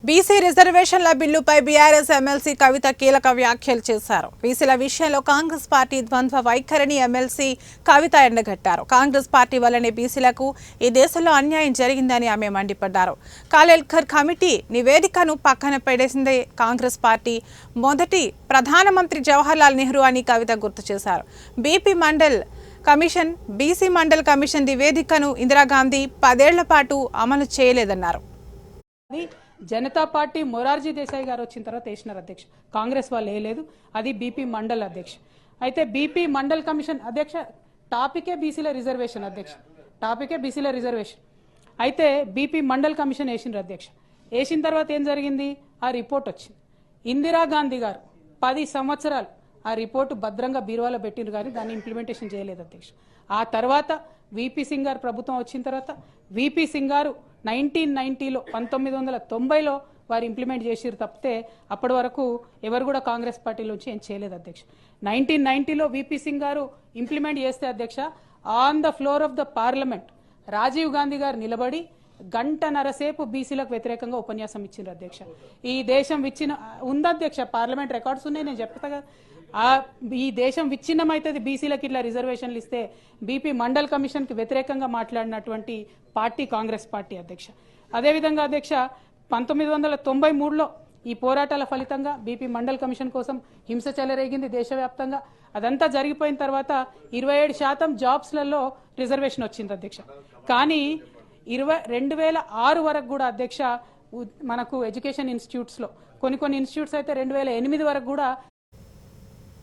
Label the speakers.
Speaker 1: BC రిజర్వేషన్ల బిల్లుపై BRS MLC కవిత కీలక వ్యాఖ్యలు చేశారు. బీసీల విషయంలో కాంగ్రెస్ పార్టీ ద్వంద్వ వైఖరిని ఎమ్మెల్సీ కవిత ఎండగట్టారు. కాంగ్రెస్ పార్టీ వల్లనే బీసీలకు ఈ దేశంలో అన్యాయం జరిగిందని ఆమె మండిపడ్డారు. కాలేల్కర్ కమిటీ నివేదికను పక్కన పెడేసిందే కాంగ్రెస్ పార్టీ. మొదటి ప్రధానమంత్రి జవహర్లాల్ నెహ్రూ అని కవిత గుర్తు చేశారు. బీసీ మండల్ కమిషన్ నివేదికను ఇందిరాగాంధీ 10 ఏళ్ల పాటు అమలు చేయలేదన్నారు.
Speaker 2: జనతా పార్టీ మొరార్జీ దేశాయ్ గారు వచ్చిన తర్వాత వేసినారు అధ్యక్ష. కాంగ్రెస్ వాళ్ళు వేయలేదు. అది బీపీ మండల్ అధ్యక్ష. అయితే బీపీ మండల్ కమిషన్ అధ్యక్ష టాపికే బీసీల రిజర్వేషన్ అధ్యక్ష. టాపికే బీసీల రిజర్వేషన్. అయితే బీపీ మండల్ కమిషన్ వేసినారు అధ్యక్ష. వేసిన తర్వాత ఏం జరిగింది? ఆ రిపోర్ట్ వచ్చింది. ఇందిరాగాంధీ గారు 10 సంవత్సరాలు ఆ రిపోర్టు భద్రంగా బీరువాలో పెట్టిండ్రు కానీ దాన్ని ఇంప్లిమెంటేషన్ చేయలేదు అధ్యక్ష. ఆ తర్వాత విపి సింగ్ గారు ప్రభుత్వం వచ్చిన తర్వాత విపి సింగ్ గారు 1990లో 1990లో వారు ఇంప్లిమెంట్ చేసిరు తప్పితే అప్పటి వరకు ఎవరు కూడా కాంగ్రెస్ పార్టీలోంచి ఏం చేయలేదు అధ్యక్ష. 1990లో విపి సింగ్ గారు ఇంప్లిమెంట్ చేస్తే అధ్యక్ష on the floor of the parliament Rajiv Gandhi గారు నిలబడి గంటన్నరసేపు బీసీలకు వ్యతిరేకంగా ఉపన్యాసం ఇచ్చిండ్రు అధ్యక్ష. ఈ దేశం ఉందధ్యక్ష, పార్లమెంట్ రికార్డ్స్ ఉన్నాయి, నేను చెప్తా కదా. ఈ దేశం విచ్ఛిన్నమైతుంది బీసీలకు ఇట్లా రిజర్వేషన్లు ఇస్తే. బీపీ మండల్ కమిషన్కి వ్యతిరేకంగా మాట్లాడినటువంటి పార్టీ కాంగ్రెస్ పార్టీ అధ్యక్ష. అదేవిధంగా అధ్యక్ష 1993లో ఈ పోరాటాల ఫలితంగా బీపీ మండల్ కమిషన్ కోసం హింస చెలరేగింది దేశవ్యాప్తంగా. అదంతా జరిగిపోయిన తర్వాత 27% జాబ్స్లలో రిజర్వేషన్ వచ్చింది అధ్యక్ష. కానీ 2006 వరకు కూడా అధ్యక్ష మనకు ఎడ్యుకేషన్ ఇన్స్టిట్యూట్స్లో కొన్ని ఇన్స్టిట్యూట్స్ అయితే 2008 వరకు కూడా